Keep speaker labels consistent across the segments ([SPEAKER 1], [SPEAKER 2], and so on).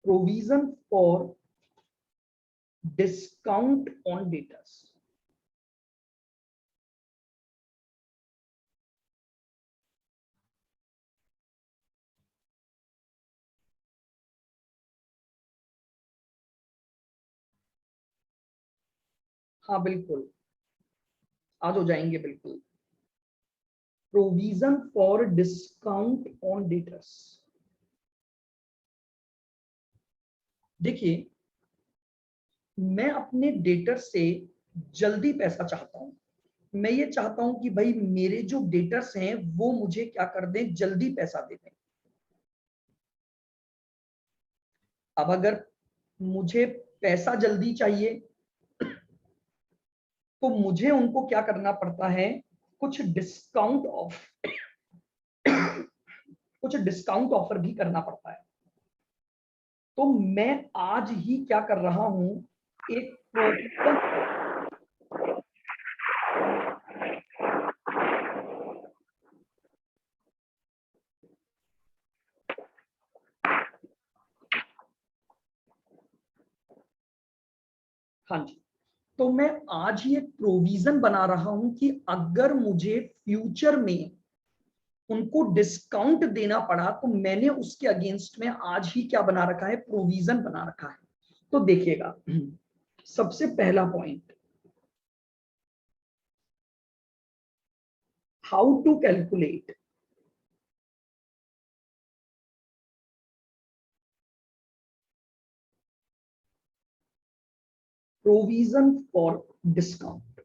[SPEAKER 1] Provision for discount on debtors. हाँ बिल्कुल, आज हो जाएंगे बिल्कुल। Provision for discount on debtors. देखिए, मैं अपने डेटर से जल्दी पैसा चाहता हूं। मैं ये चाहता हूं कि भाई मेरे जो डेटर्स हैं वो मुझे क्या कर दें, जल्दी पैसा दे दें। अब अगर मुझे पैसा जल्दी चाहिए तो मुझे उनको क्या करना पड़ता है, कुछ डिस्काउंट ऑफर भी करना पड़ता है। तो मैं आज ही क्या कर रहा हूं, एक हाँ जी, तो मैं आज ही एक प्रोविजन बना रहा हूं कि अगर मुझे फ्यूचर में उनको डिस्काउंट देना पड़ा तो मैंने उसके अगेंस्ट में आज ही क्या बना रखा है, प्रोविजन बना रखा है। तो देखिएगा, सबसे पहला point, how to calculate provision for discount.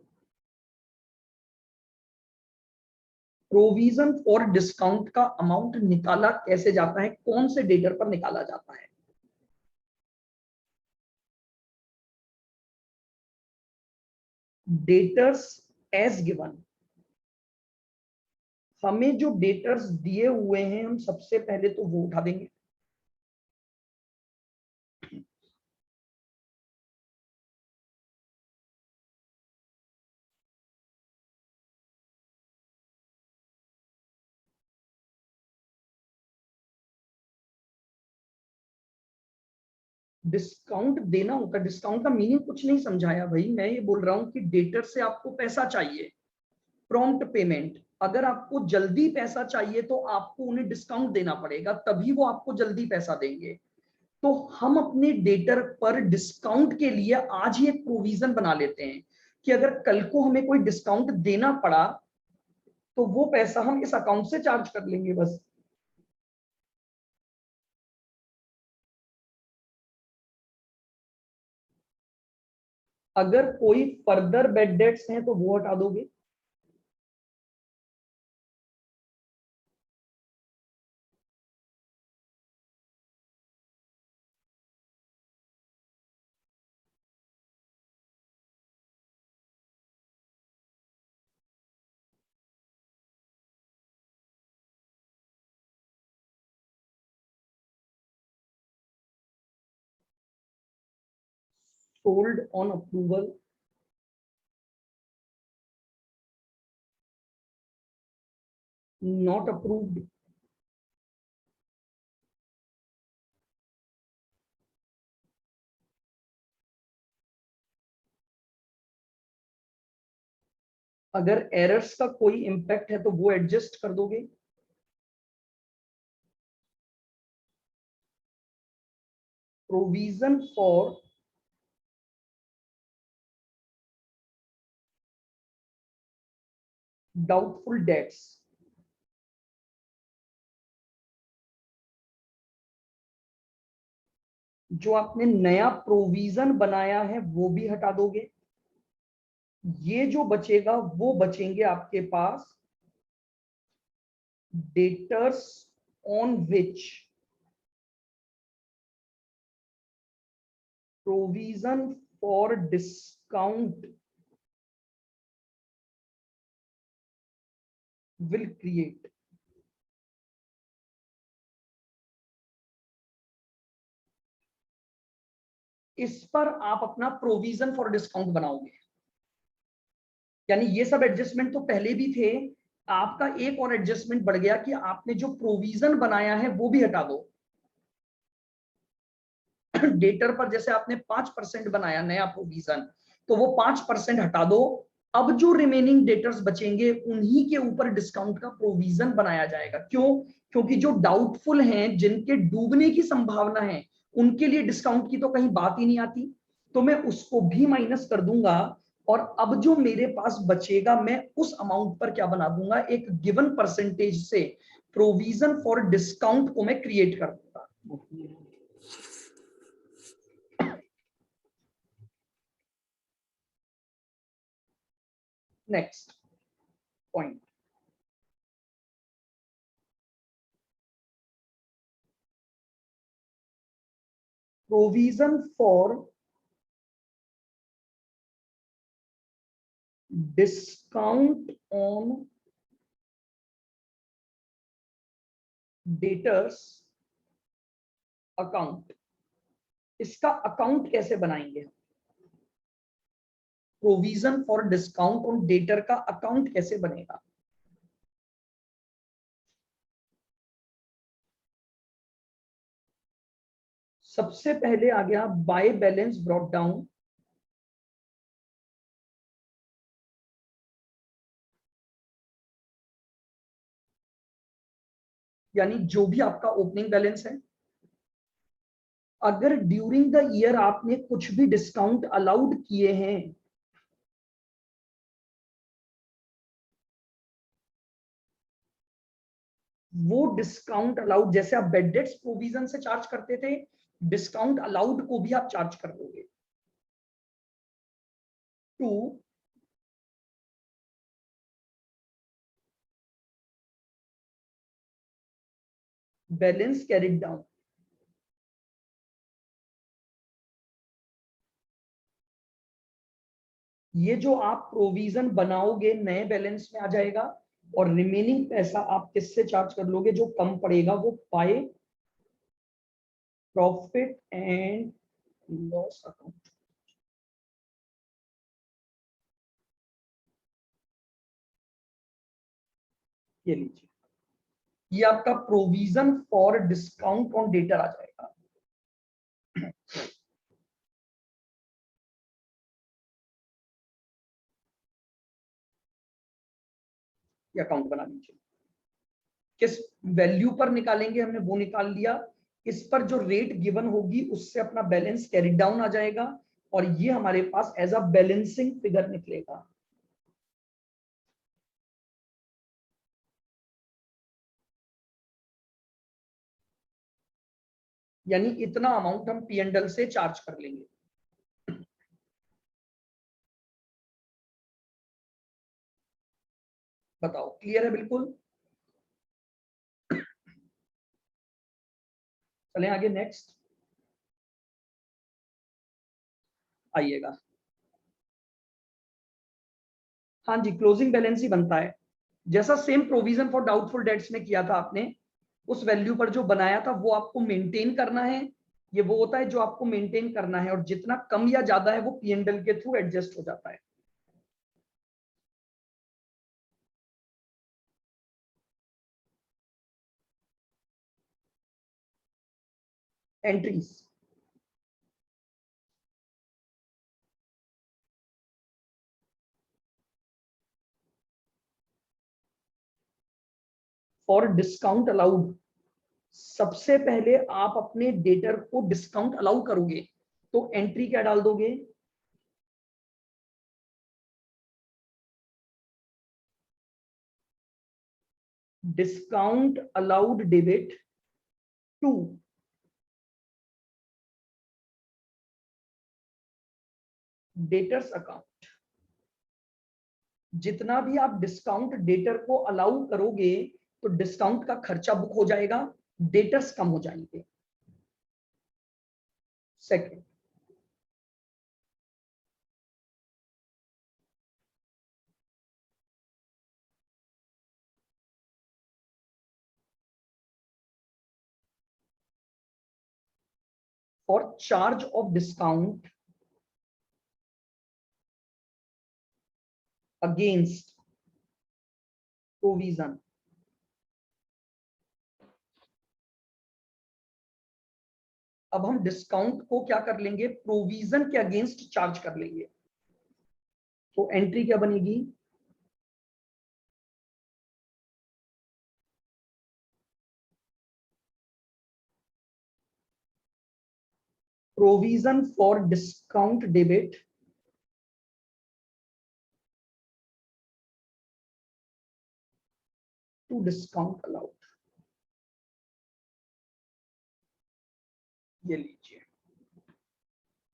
[SPEAKER 1] Provision for discount का अमाउंट निकाला कैसे जाता है, कौन से डेटर पर निकाला जाता है। Debtors as given. हमें जो डेटर्स दिए हुए हैं हम सबसे पहले तो वो उठा देंगे। डिस्काउंट देना होता है, डिस्काउंट का मीनिंग कुछ नहीं समझाया भाई। मैं ये बोल रहा हूं कि डेटर से आपको पैसा चाहिए, प्रॉम्प्ट पेमेंट। अगर आपको जल्दी पैसा चाहिए तो आपको उन्हें डिस्काउंट देना पड़ेगा, तभी वो आपको जल्दी पैसा देंगे। तो हम अपने डेटर पर डिस्काउंट के लिए आज ही एक प्रोविजन बना लेते हैं कि अगर कल को हमें कोई डिस्काउंट देना पड़ा तो वो पैसा हम इस अकाउंट से चार्ज कर लेंगे बस। अगर कोई फर्दर बेड डेट्स हैं तो वो हटा दोगे। Sold on approval, not approved. अगर एरर्स का कोई इंपैक्ट है तो वो एडजस्ट कर दोगे। Provision for doubtful debts. जो आपने नया प्रोविजन बनाया है वो भी हटा दोगे। ये जो बचेगा वो बचेंगे आपके पास debtors on which provision for discount will create. इस पर आप अपना प्रोविजन फॉर डिस्काउंट बनाओगे। यानी ये सब एडजस्टमेंट तो पहले भी थे, आपका एक और एडजस्टमेंट बढ़ गया कि आपने जो प्रोविजन बनाया है वो भी हटा दो। डेटर पर जैसे आपने 5% बनाया नया प्रोविजन, तो वो 5% हटा दो। अब जो रिमेनिंग डेटर्स बचेंगे उन्हीं के ऊपर डिस्काउंट का प्रोविजन बनाया जाएगा। क्यों? क्योंकि जो डाउटफुल हैं, जिनके डूबने की संभावना है, उनके लिए डिस्काउंट की तो कहीं बात ही नहीं आती, तो मैं उसको भी माइनस कर दूंगा। और अब जो मेरे पास बचेगा, मैं उस अमाउंट पर क्या बना दूंगा, एक गिवन परसेंटेज से प्रोविजन फॉर डिस्काउंट को मैं क्रिएट कर दूंगा। Next point, provision for discount on debtors account. इसका अकाउंट कैसे बनाएंगे? Provision for discount on debtor का अकाउंट कैसे बनेगा? सबसे पहले आ गया बाय बैलेंस ब्रॉट डाउन। यानी जो भी आपका ओपनिंग बैलेंस है, अगर ड्यूरिंग द ईयर आपने कुछ भी डिस्काउंट अलाउड किए हैं, वो डिस्काउंट अलाउड, जैसे आप बेड डेट्स प्रोविजन से चार्ज करते थे, डिस्काउंट अलाउड को भी आप चार्ज कर दोगे टू बैलेंस कैरिड डाउन। ये जो आप प्रोविजन बनाओगे नए बैलेंस में आ जाएगा, और रिमेनिंग पैसा आप किससे चार्ज कर लोगे? जो कम पड़ेगा वो by profit and loss account. ये लीजिए, ये आपका provision for discount on debtor आ जाएगा। ये अकाउंट बना लीजिए। किस वैल्यू पर निकालेंगे, हमने वो निकाल लिया। इस पर जो रेट गिवन होगी उससे अपना बैलेंस कैरी डाउन आ जाएगा, और ये हमारे पास एज अ बैलेंसिंग फिगर निकलेगा। यानी इतना अमाउंट हम पी एंड एल से चार्ज कर लेंगे। बताओ, क्लियर है बिल्कुल? चलें आगे, नेक्स्ट आइएगा। हाँ जी, क्लोजिंग बैलेंस ही बनता है, जैसा same provision for doubtful debts में किया था आपने। उस वैल्यू पर जो बनाया था वो आपको मेंटेन करना है। ये वो होता है जो आपको मेंटेन करना है, और जितना कम या ज्यादा है वो पी एंड एल के थ्रू एडजस्ट हो जाता है। एंट्रीज, फॉर डिस्काउंट अलाउड, सबसे पहले आप अपने डेटर को डिस्काउंट अलाउ करोगे, तो एंट्री क्या डाल दोगे? Discount allowed debit to debtors account. जितना भी आप डिस्काउंट डेटर को अलाउ करोगे, तो डिस्काउंट का खर्चा बुक हो जाएगा, डेटर्स कम हो जाएंगे। Second, for charge of discount against provision, अब हम डिस्काउंट को क्या कर लेंगे, प्रोविजन के अगेंस्ट चार्ज कर लेंगे। तो एंट्री क्या बनेगी, provision for discount debit to discount allowed. ये लीजिए,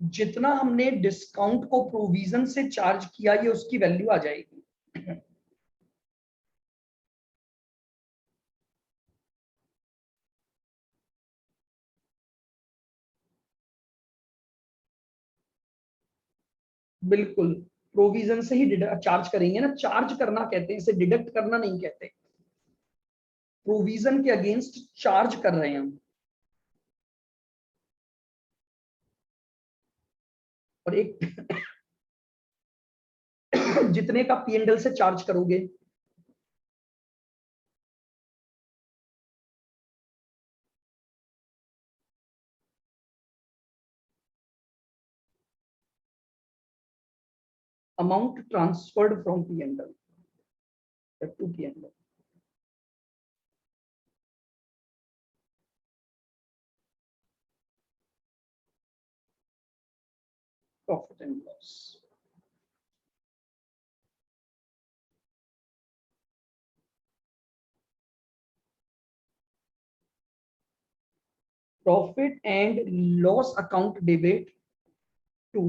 [SPEAKER 1] जितना हमने डिस्काउंट को प्रोविजन से चार्ज किया ये उसकी वैल्यू आ जाएगी। बिल्कुल, प्रोविजन से ही चार्ज करेंगे ना, चार्ज करना कहते हैं इसे, डिडक्ट करना नहीं कहते। प्रोविजन के अगेंस्ट चार्ज कर रहे हैं हम। और एक जितने का पीएनएल से चार्ज करोगे, amount transferred from PNL to PNL. Profit and loss, profit and loss account debit to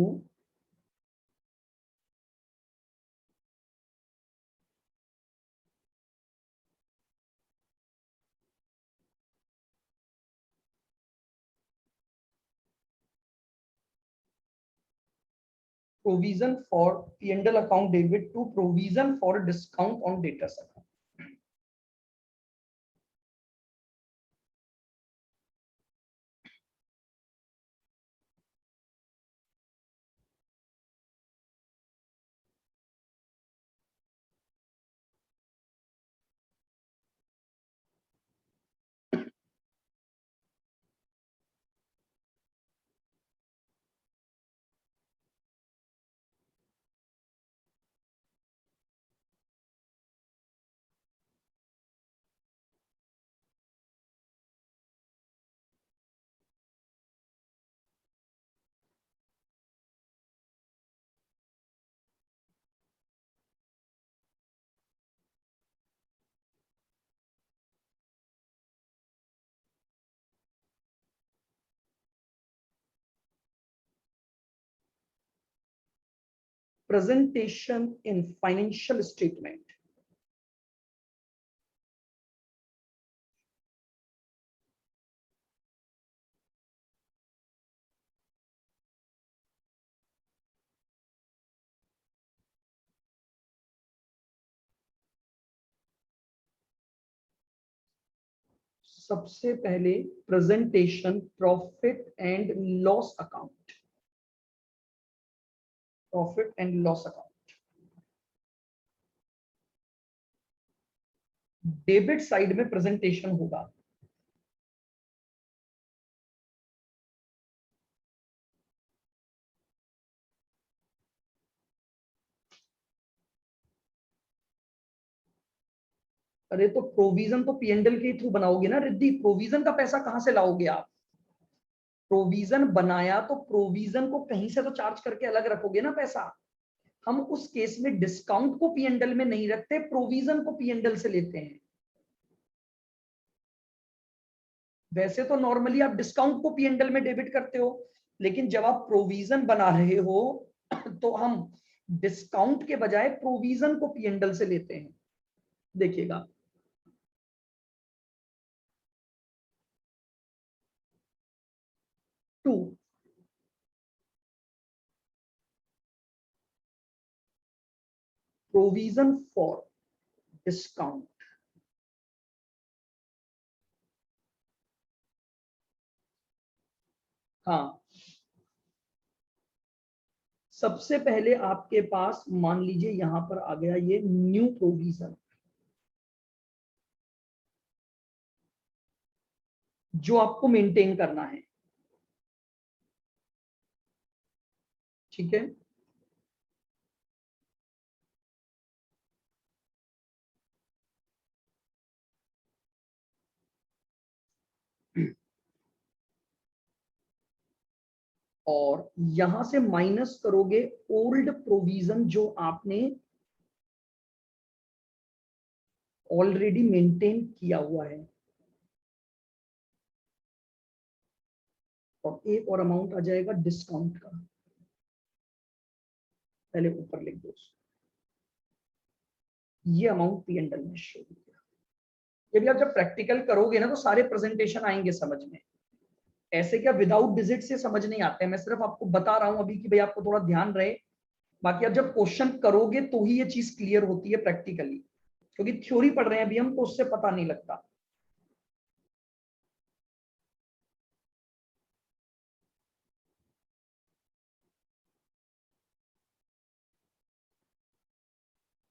[SPEAKER 1] provision for P&L account debit to provision for discount on debtors account. Presentation in financial statement. सबसे पहले presentation profit and loss account, profit and loss account debit side में presentation होगा। अरे तो provision तो PNL के through बनाओगे ना रिद्धि, प्रोविजन का पैसा कहां से लाओगे आप, प्रोविजन बनाया तो प्रोविजन को कहीं से तो चार्ज करके अलग रखोगे ना पैसा। हम उस केस में डिस्काउंट को पीएनएल में नहीं रखते, प्रोविजन को पीएनएल से लेते हैं। वैसे तो नॉर्मली आप डिस्काउंट को पीएनएल में डेबिट करते हो, लेकिन जब आप प्रोविजन बना रहे हो तो हम डिस्काउंट के बजाय प्रोविजन को पीएनएल से लेते हैं। देखिएगा, टू प्रोविजन फॉर डिस्काउंट, हाँ सबसे पहले आपके पास मान लीजिए यहां पर आ गया ये न्यू प्रोविजन, जो आपको मेंटेन करना है। ठीक है, और यहां से माइनस करोगे ओल्ड प्रोविजन जो आपने ऑलरेडी मेंटेन किया हुआ है, और एक और अमाउंट आ जाएगा डिस्काउंट का, पहले ऊपर लिख दो उसको। ये अमाउंट पी एंड एल में शो हो गया। ये भी आप जब प्रैक्टिकल करोगे ना तो सारे प्रेजेंटेशन आएंगे समझ में। ऐसे क्या विदाउट डिजिट से समझ नहीं आते हैं, मैं सिर्फ आपको बता रहा हूं अभी कि भाई आपको थोड़ा ध्यान रहे। बाकी आप जब क्वेश्चन करोगे तो ही ये चीज क्लियर होती है प्रैक्टिकली, क्योंकि थ्योरी पढ़ रहे हैं अभी हम तो उससे पता नहीं लगता।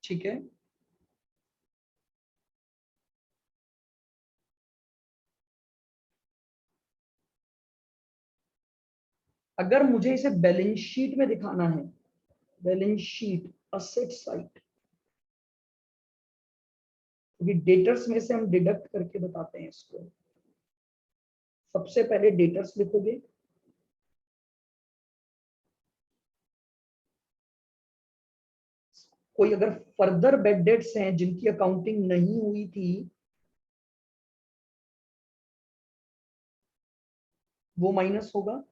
[SPEAKER 1] ठीक है, अगर मुझे इसे बैलेंस शीट में दिखाना है, बैलेंस शीट असेट साइड, क्योंकि डेटर्स में से हम डिडक्ट करके बताते हैं इसको। सबसे पहले डेटर्स लिखोगे, कोई अगर फर्दर बेड डेट्स हैं जिनकी अकाउंटिंग नहीं हुई थी वो माइनस होगा।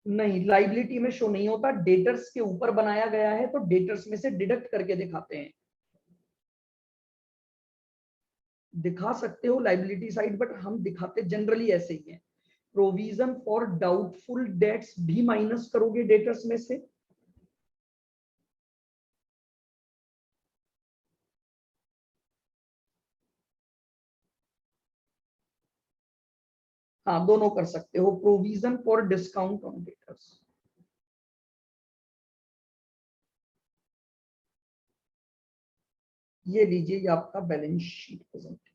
[SPEAKER 1] नहीं, लाइबिलिटी में शो नहीं होता, डेटर्स के ऊपर बनाया गया है तो डेटर्स में से डिडक्ट करके दिखाते हैं। दिखा सकते हो लाइबिलिटी साइड, बट हम दिखाते जनरली ऐसे ही है। प्रोविजन फॉर डाउटफुल डेट्स भी माइनस करोगे डेटर्स में से। हाँ, दोनों कर सकते हो, provision for discount on debtors. ये लीजिए, ये आपका बैलेंस शीट प्रेजेंटेशन।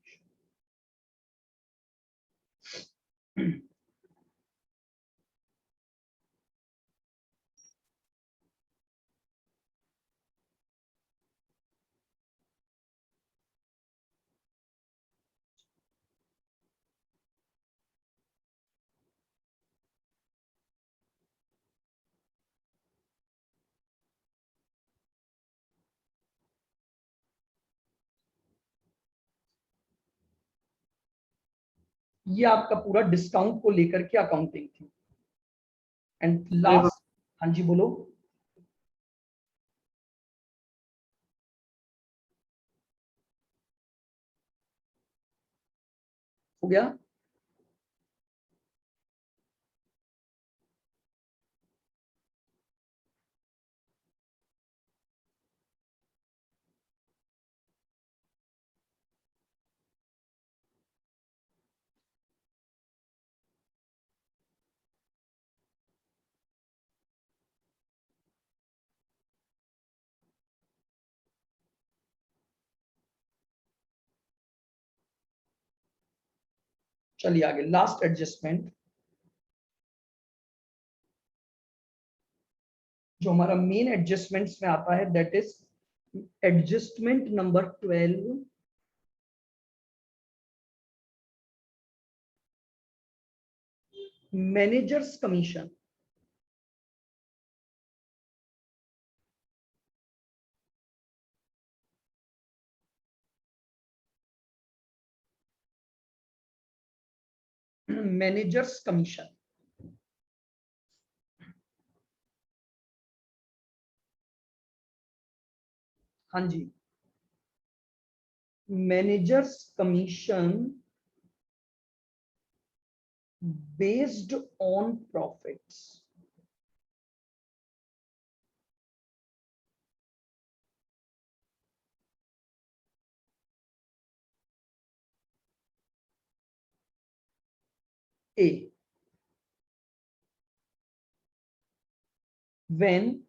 [SPEAKER 1] ये आपका पूरा डिस्काउंट को लेकर के अकाउंटिंग थी। एंड लास्ट, हाँ जी बोलो। हो गया। चलिए आगे, लास्ट एडजस्टमेंट जो हमारा मेन एडजस्टमेंट्स में आता है, that is adjustment number 12, managers commission. Managers commission, हाँ जी, managers commission based on profits. ए, when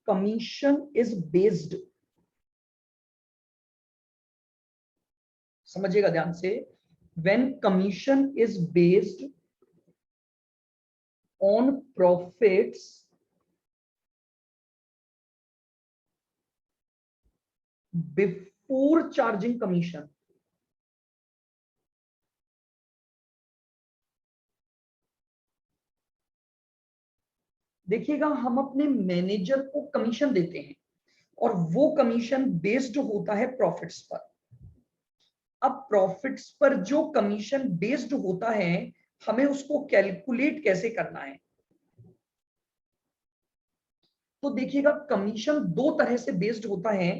[SPEAKER 1] commission is based समझिएगा ध्यान से, when commission is based on profits before charging commission, देखिएगा हम अपने मैनेजर को कमीशन देते हैं और वो कमीशन बेस्ड होता है प्रॉफिट्स पर। अब प्रॉफिट्स पर जो कमीशन बेस्ड होता है हमें उसको कैलकुलेट कैसे करना है। तो देखिएगा कमीशन दो तरह से बेस्ड होता है,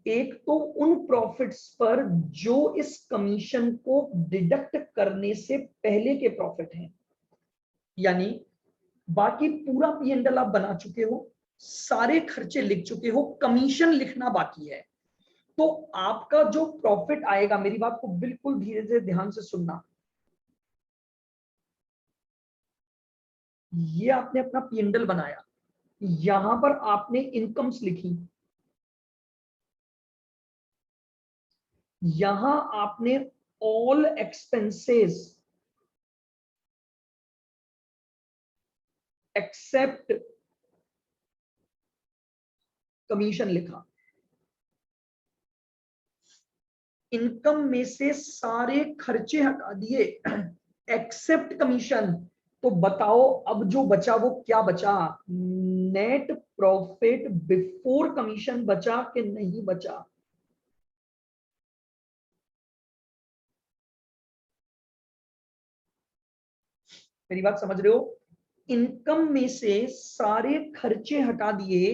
[SPEAKER 1] एक तो उन प्रॉफिट्स पर जो इस कमीशन को डिडक्ट करने से पहले के प्रॉफिट हैं, यानी बाकी पूरा P&L आप बना चुके हो, सारे खर्चे लिख चुके हो, कमीशन लिखना बाकी है। तो आपका जो प्रॉफिट आएगा, मेरी बात को बिल्कुल धीरे धीरे ध्यान से सुनना, ये आपने अपना P&L बनाया, यहां पर आपने इनकम्स लिखी, यहां आपने ऑल एक्सपेंसेस एक्सेप्ट कमीशन लिखा। इनकम में से सारे खर्चे हटा दिए एक्सेप्ट कमीशन, तो बताओ अब जो बचा वो क्या बचा, नेट प्रॉफिट बिफोर कमीशन बचा कि नहीं बचा। मेरी बात समझ रहे हो, इनकम में से सारे खर्चे हटा दिए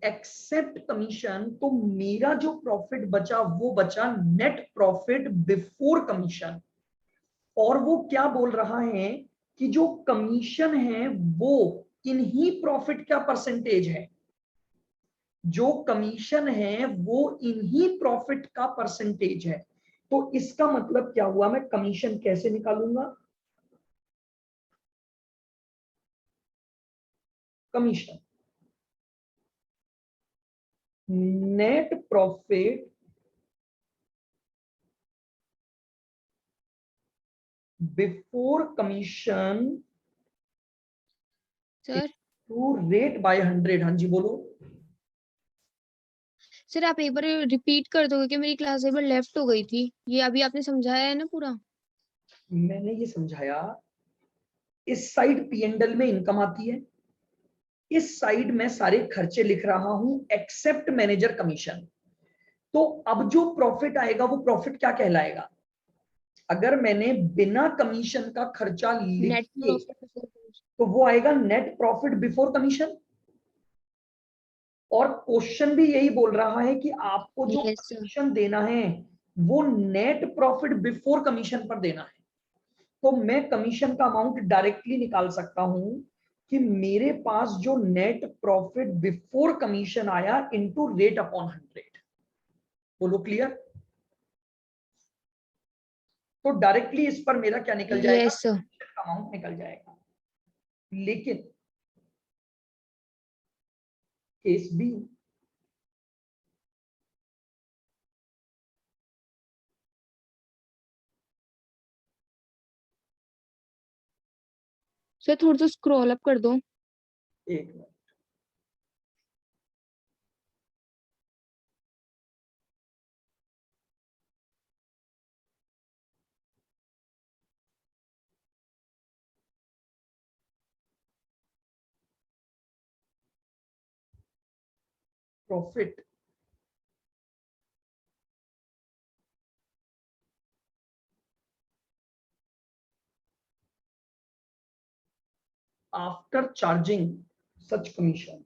[SPEAKER 1] एक्सेप्ट कमीशन, तो मेरा जो प्रॉफिट बचा वो बचा नेट प्रॉफिट बिफोर कमीशन। और वो क्या बोल रहा है कि जो कमीशन है वो इन्हीं प्रॉफिट का परसेंटेज है, जो कमीशन है वो इन्हीं प्रॉफिट का परसेंटेज है। तो इसका मतलब क्या हुआ, मैं कमीशन कैसे निकालूंगा, commission net profit before commission
[SPEAKER 2] sir
[SPEAKER 1] to rate by 100। हाँ जी बोलो।
[SPEAKER 2] सर आप एक बार रिपीट कर दोगे कि मेरी क्लास एक बार लेफ्ट हो गई थी, ये अभी आपने समझाया है ना पूरा।
[SPEAKER 1] मैंने ये समझाया, इस साइड P&L में इनकम आती है, इस साइड में सारे खर्चे लिख रहा हूं एक्सेप्ट मैनेजर कमीशन। तो अब जो प्रॉफिट आएगा वो प्रॉफिट क्या कहलाएगा, अगर मैंने बिना कमीशन का खर्चा लिख
[SPEAKER 2] नेट
[SPEAKER 1] के,
[SPEAKER 2] प्रॉफिट।
[SPEAKER 1] तो वो आएगा नेट प्रॉफिट बिफोर कमीशन। और क्वेश्चन भी यही बोल रहा है कि आपको जो
[SPEAKER 2] यस सर।
[SPEAKER 1] कमीशन देना है वो नेट प्रॉफिट बिफोर कमीशन पर देना है। तो मैं कमीशन का अमाउंट डायरेक्टली निकाल सकता हूं कि मेरे पास जो नेट प्रॉफिट बिफोर कमीशन आया इनटू रेट अपॉन 100। बोलो क्लियर। तो डायरेक्टली इस पर मेरा क्या निकल जाएगा,
[SPEAKER 2] यस सर।
[SPEAKER 1] कमीशन का अमाउंट निकल जाएगा। लेकिन केस बी,
[SPEAKER 2] सर थोड़ा सा स्क्रॉल अप कर दो।
[SPEAKER 1] एक मिनट, प्रॉफिट आफ्टर चार्जिंग सच कमीशन।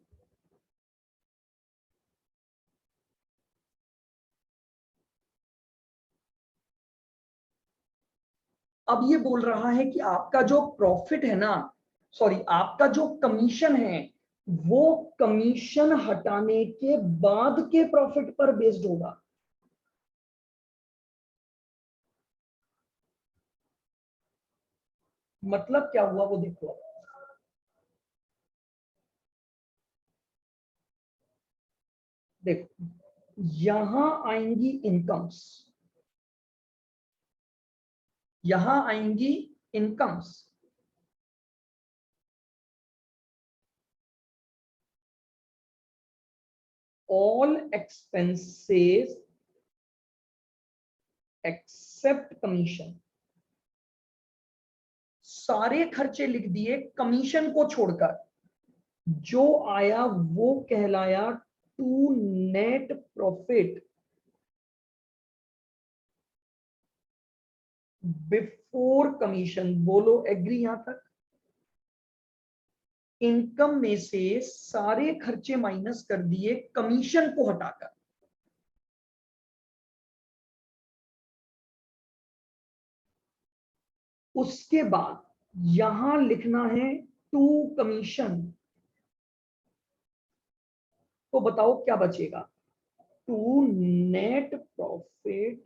[SPEAKER 1] अब ये बोल रहा है कि आपका जो प्रॉफिट है ना, सॉरी आपका जो कमीशन है वो कमीशन हटाने के बाद के प्रॉफिट पर बेस्ड होगा। मतलब क्या हुआ वो देखो, देखो यहां आएंगी इनकम्स, यहां आएंगी incomes, all expenses except commission, सारे खर्चे लिख दिए कमीशन को छोड़कर, जो आया वो कहलाया to net profit before commission. बोलो एग्री यहां तक? इनकम में से सारे खर्चे माइनस कर दिए कमीशन को हटाकर, उसके बाद यहां लिखना है टू कमीशन। तो बताओ क्या बचेगा? To net profit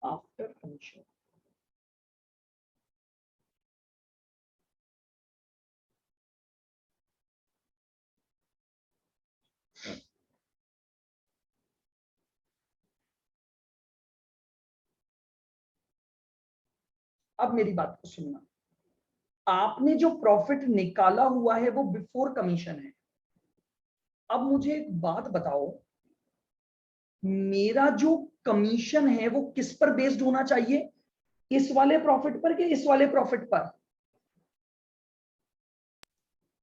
[SPEAKER 1] after commission. अब मेरी बात को सुनना, आपने जो प्रॉफिट निकाला हुआ है वो बिफोर कमीशन है। अब मुझे एक बात बताओ, मेरा जो कमीशन है वो किस पर बेस्ड होना चाहिए? इस वाले प्रॉफिट पर कि इस वाले प्रॉफिट पर?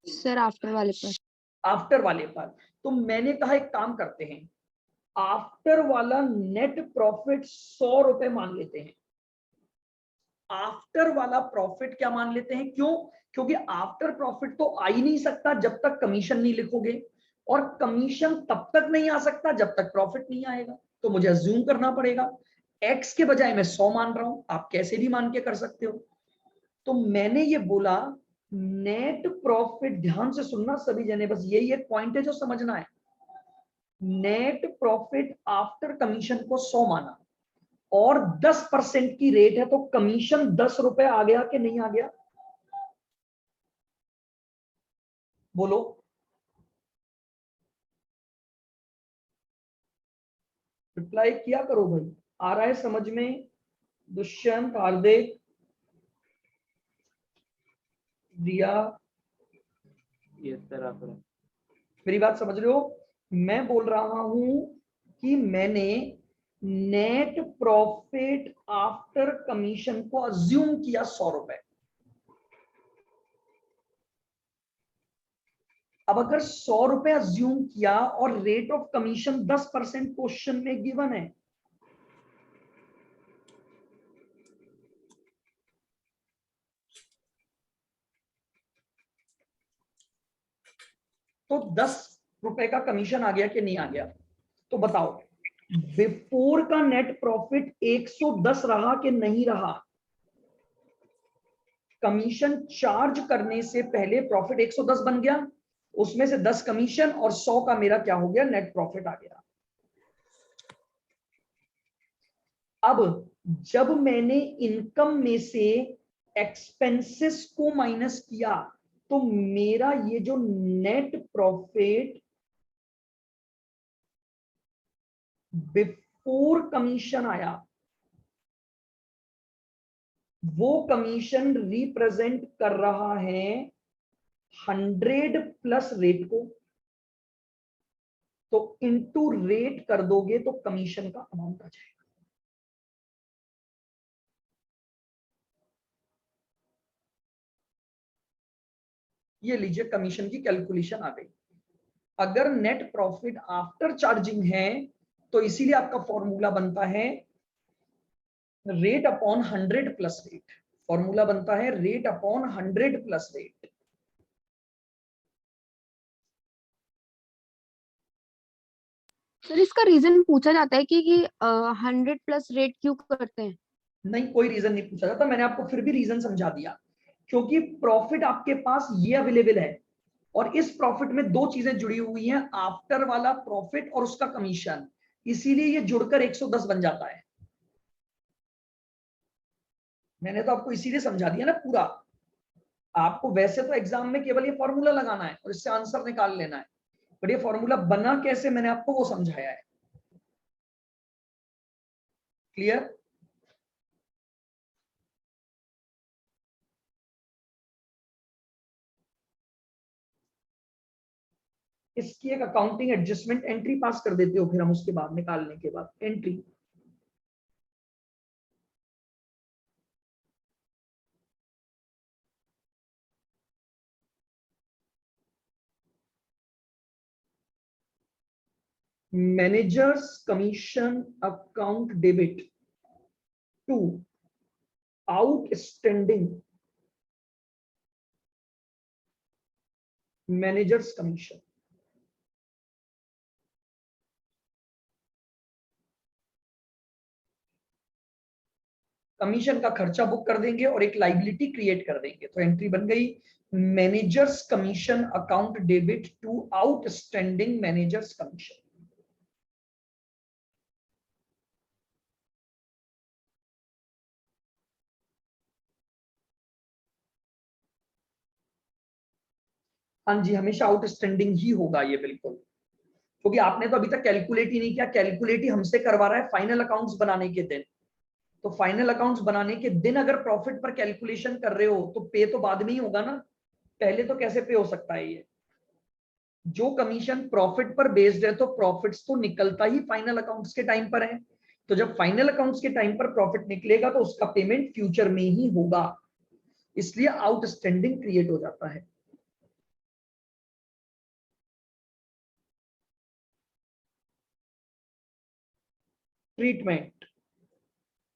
[SPEAKER 2] सर आफ्टर वाले पर।
[SPEAKER 1] आफ्टर वाले पर। तो मैंने कहा एक काम करते हैं, आफ्टर वाला नेट प्रॉफिट 100 रुपए मान लेते हैं। आफ्टर वाला प्रॉफिट क्या मान लेते हैं? क्यों? क्योंकि आफ्टर प्रॉफिट तो आ ही नहीं सकता जब तक कमीशन नहीं लिखोगे, और कमीशन तब तक नहीं आ सकता जब तक प्रॉफिट नहीं आएगा। तो मुझे अज्यूम करना पड़ेगा, एक्स के बजाय मैं 100 मान रहा हूं, आप कैसे भी मान के कर सकते हो। तो मैंने ये बोला नेट प्रॉफिट, ध्यान से सुनना सभी जने, बस यही एक पॉइंट है जो समझना है। नेट प्रॉफिट आफ्टर कमीशन को 100 माना और 10% की रेट है, तो कमीशन 10 रुपए आ गया कि नहीं आ गया? बोलो। रिप्लाई किया करो भाई, आ रहा है समझ में? दुष्यंत, हार्दिक, रिया,
[SPEAKER 3] यस सर आप
[SPEAKER 1] मेरी बात समझ रहे हो? मैं बोल रहा हूं कि मैंने नेट प्रॉफिट आफ्टर कमीशन को अज्यूम किया 100 रुपए। अब अगर 100 रुपए अज्यूम किया और रेट ऑफ कमीशन 10% क्वेश्चन में गिवन है, तो 10 रुपए का कमीशन आ गया कि नहीं आ गया? तो बताओ, बिफोर का नेट प्रॉफिट 110 रहा कि नहीं रहा? कमीशन चार्ज करने से पहले प्रॉफिट 110 बन गया, उसमें से 10 कमीशन और 100 का मेरा क्या हो गया? नेट प्रॉफिट आ गया। अब जब मैंने इनकम में से एक्सपेंसेस को माइनस किया, तो मेरा ये जो नेट प्रॉफिट बिफोर कमीशन आया, वो कमीशन रिप्रेजेंट कर रहा है 100 प्लस रेट को। तो इनटू रेट कर दोगे तो कमीशन का अमाउंट आ जाएगा। ये लीजिए कमीशन की कैलकुलेशन आ गई। अगर नेट प्रॉफिट आफ्टर चार्जिंग है तो इसीलिए आपका फॉर्मूला बनता है rate upon 100 plus rate. Formula बनता है rate upon 100 plus rate.
[SPEAKER 2] Sir इसका रीजन पूछा जाता है कि 100 प्लस रेट क्यों करते हैं?
[SPEAKER 1] नहीं, कोई रीजन नहीं पूछा जाता, मैंने आपको फिर भी रीजन समझा दिया। क्योंकि प्रॉफिट आपके पास ये अवेलेबल है, और इस प्रॉफिट में दो चीजें जुड़ी हुई हैं, आफ्टर वाला प्रॉफिट और उसका कमीशन, इसीलिए ये जुड़कर 110 बन जाता है। मैंने तो आपको इसीलिए समझा दिया ना पूरा। आपको वैसे तो एग्जाम में केवल ये फॉर्मूला लगाना है और इससे आंसर निकाल लेना है, पर ये फॉर्मूला बना कैसे मैंने आपको वो समझाया है। क्लियर? इसकी एक अकाउंटिंग एडजस्टमेंट एंट्री पास कर देते हो, फिर हम उसके बाद निकालने के बाद entry. Managers commission account debit to outstanding managers commission. Commission का खर्चा बुक कर देंगे और एक लाइबिलिटी क्रिएट कर देंगे, तो एंट्री बन गई managers commission account debit to outstanding managers commission. हाँ जी, हमेशा आउटस्टैंडिंग ही होगा ये बिल्कुल, क्योंकि आपने तो अभी तक कैलकुलेट ही नहीं किया। कैलकुलेट ही हमसे करवा रहा है फाइनल अकाउंट्स बनाने के दिन। तो फाइनल अकाउंट्स बनाने के दिन अगर प्रॉफिट पर कैलकुलेशन कर रहे हो तो पे तो बाद में ही होगा ना, पहले तो कैसे पे हो सकता है ये। जो कमीशन प्रॉफिट पर बेस्ड है तो प्रॉफिट्स तो निकलता ही फाइनल अकाउंट्स के टाइम पर है। तो जब फाइनल अकाउंट्स के टाइम पर प्रॉफिट निकलेगा तो उसका पेमेंट फ्यूचर में ही होगा, इसलिए आउटस्टैंडिंग क्रिएट हो जाता है। ट्रीटमेंट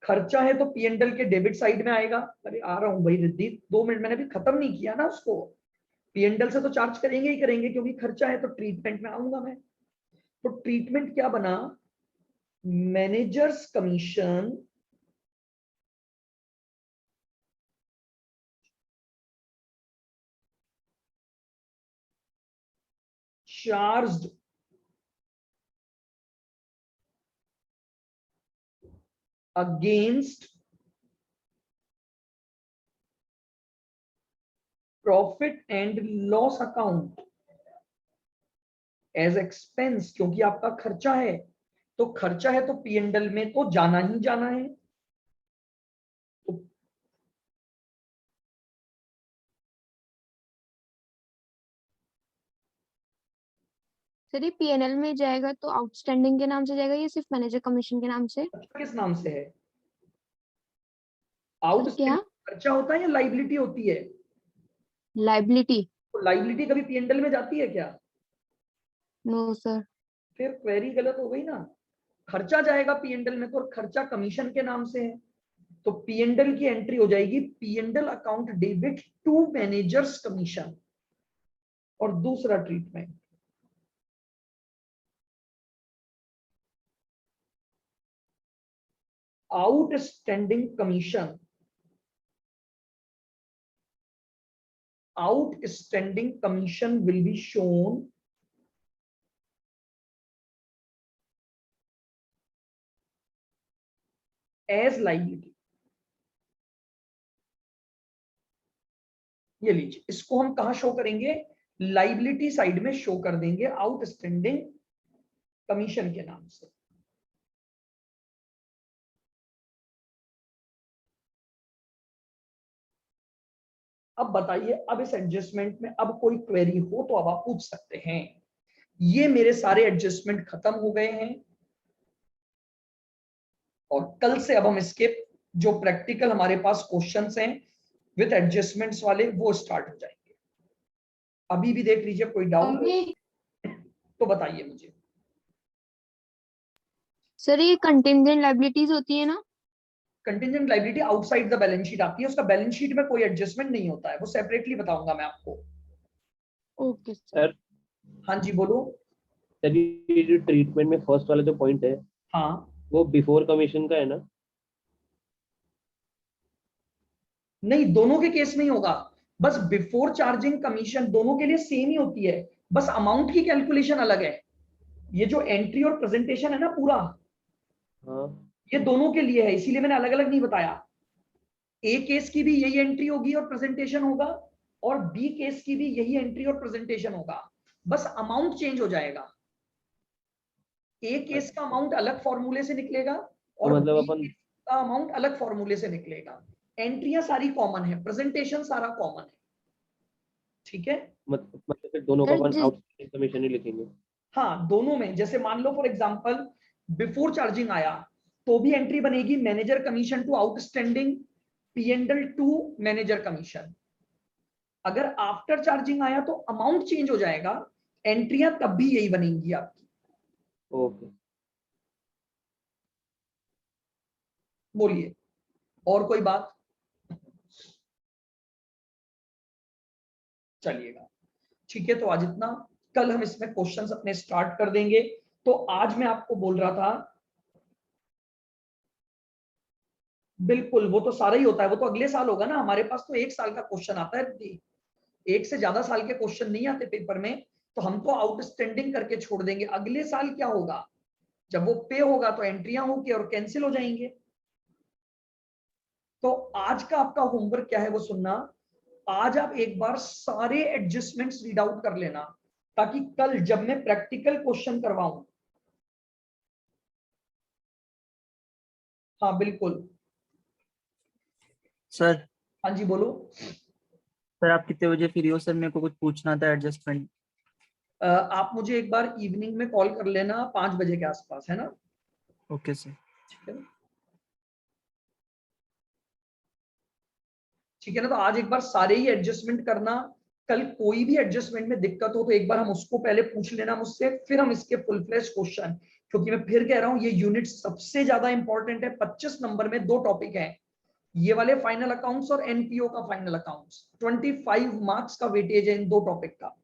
[SPEAKER 1] खर्चा है तो पी एंड एल के डेबिट साइड में आएगा। अरे आ रहा हूं भाई रिद्धि, 2 मिनट, मैंने अभी खत्म नहीं किया ना उसको। पी एंड एल से तो चार्ज करेंगे ही करेंगे क्योंकि खर्चा है, तो ट्रीटमेंट में आऊंगा मैं। तो ट्रीटमेंट क्या बना, managers commission charged against profit and loss account as expense, क्योंकि आपका खर्चा है। तो खर्चा है तो पी एंड एल में तो जाना ही जाना है। तो
[SPEAKER 2] सर ये पीएनएल में जाएगा तो आउटस्टैंडिंग के नाम से जाएगा या सिर्फ मैनेजर कमीशन के नाम से?
[SPEAKER 1] किस नाम से है?
[SPEAKER 2] सर
[SPEAKER 1] आउटस्टैंडिंग
[SPEAKER 2] क्या?
[SPEAKER 1] खर्चा होता है या लाइबिलिटी होती है?
[SPEAKER 2] लाइबिलिटी।
[SPEAKER 1] तो लाइबिलिटी कभी पी एंड एल में जाती है क्या?
[SPEAKER 2] No sir.
[SPEAKER 1] फिर क्वेरी गलत हो गई ना। खर्चा जाएगा पी एंड एल में तो, और खर्चा कमीशन के नाम से है, तो पी एंड एल की एंट्री हो जाएगी P and L account debit to managers commission. और दूसरा treatment outstanding commission, outstanding commission will be shown as liability। ये लीजिए, इसको हम कहां शो करेंगे, लाइबिलिटी साइड में शो कर देंगे आउटस्टैंडिंग कमीशन के नाम से। अब बताइए, अब इस एडजस्टमेंट में अब कोई क्वेरी हो तो अब आप पूछ सकते हैं। ये मेरे सारे एडजस्टमेंट खत्म हो गए हैं और कल से अब हम इसके जो प्रैक्टिकल हमारे पास क्वेश्चंस हैं विद एडजस्टमेंट्स वाले वो स्टार्ट हो जाएंगे। अभी भी देख लीजिए, कोई डाउट तो बताइए मुझे।
[SPEAKER 2] सर ये कंटिंजेंट लाइबिलिटीज होती है ना?
[SPEAKER 1] Contingent liability outside the balance sheet आती है, उसका बैलेंस शीट में कोई एडजस्टमेंट नहीं होता है, वो सेपरेटली बताऊंगा मैं आपको।
[SPEAKER 2] ओके
[SPEAKER 3] सर
[SPEAKER 1] हाँ जी बोलो।
[SPEAKER 3] सर ये जो ट्रीटमेंट में फर्स्ट वाला जो पॉइंट है
[SPEAKER 1] हाँ,
[SPEAKER 3] वो बिफोर कमीशन का है ना?
[SPEAKER 1] नहीं, दोनों के केस में ही होगा। बस बिफोर चार्जिंग कमीशन दोनों के लिए सेम ही होती है, बस अमाउंट की कैलकुलेशन अलग है। ये जो एंट्री और प्रेजेंटेशन है ना पूरा,
[SPEAKER 3] हाँ
[SPEAKER 1] ये दोनों के लिए है, इसीलिए मैंने अलग अलग नहीं बताया। ए केस की भी यही एंट्री होगी और प्रेजेंटेशन होगा, और बी केस की भी यही एंट्री और प्रेजेंटेशन होगा, बस अमाउंट चेंज हो जाएगा। ए केस का अमाउंट अलग फॉर्मूले से निकलेगा
[SPEAKER 3] तो
[SPEAKER 1] और
[SPEAKER 3] मतलब
[SPEAKER 1] बी
[SPEAKER 3] अपन
[SPEAKER 1] केस का अमाउंट अलग फॉर्मूले से निकलेगा। एंट्रियां सारी कॉमन है, प्रेजेंटेशन सारा कॉमन है। ठीक है।
[SPEAKER 3] मतलब फिर दोनों का
[SPEAKER 2] सर,
[SPEAKER 3] अपन
[SPEAKER 2] जिस
[SPEAKER 3] आउटस्टैंडिंग कमीशन ही लिखेंगे।
[SPEAKER 1] हाँ, दोनों में, जैसे मान लो फॉर एग्जांपल बिफोर चार्जिंग आया तो भी एंट्री बनेगी manager commission to outstanding P&L to manager commission. अगर आफ्टर चार्जिंग आया तो अमाउंट चेंज हो जाएगा, एंट्रियां तब भी यही बनेंगी आपकी।
[SPEAKER 3] ओके।
[SPEAKER 1] बोलिए और कोई बात? चलिएगा, ठीक है। तो आज इतना, कल हम इसमें क्वेश्चंस अपने स्टार्ट कर देंगे। तो आज मैं आपको बोल रहा था, बिल्कुल वो तो सारा ही होता है, वो तो अगले साल होगा ना। हमारे पास तो 1 साल का क्वेश्चन आता है, 1 से ज्यादा साल के क्वेश्चन नहीं आते पेपर में। तो हम तो आउटस्टैंडिंग करके छोड़ देंगे। अगले साल क्या होगा, जब वो पे होगा तो एंट्रियां होगी और कैंसिल हो जाएंगे। तो आज का आपका होमवर्क क्या है वो सुनना। आज आप एक बार सारे एडजस्टमेंट्स रीड आउट कर लेना, ताकि कल जब मैं प्रैक्टिकल क्वेश्चन करवाऊं। हाँ बिल्कुल।
[SPEAKER 4] सर।
[SPEAKER 1] हाँ जी बोलो।
[SPEAKER 4] सर आप कितने बजे फ्री हो सर? मेरे को कुछ पूछना था एडजस्टमेंट।
[SPEAKER 1] आप मुझे एक बार इवनिंग में कॉल कर लेना 5 बजे के आसपास, है ना?
[SPEAKER 4] Okay sir.
[SPEAKER 1] ठीक है ना? ठीक है ना? तो आज एक बार सारे ही एडजस्टमेंट करना। कल कोई भी एडजस्टमेंट में दिक्कत हो तो एक बार हम उसको पहले पूछ लेना मुझसे, फिर हम इसके फुल फ्लेश क्वेश्चन। क्योंकि मैं फिर कह रहा हूं, ये यूनिट सबसे ज्यादा इंपॉर्टेंट है। 25 नंबर में 2 टॉपिक हैं, ये वाले फाइनल अकाउंट्स और एनपीओ का फाइनल अकाउंट्स। 25 मार्क्स का वेटेज है इन 2 टॉपिक का।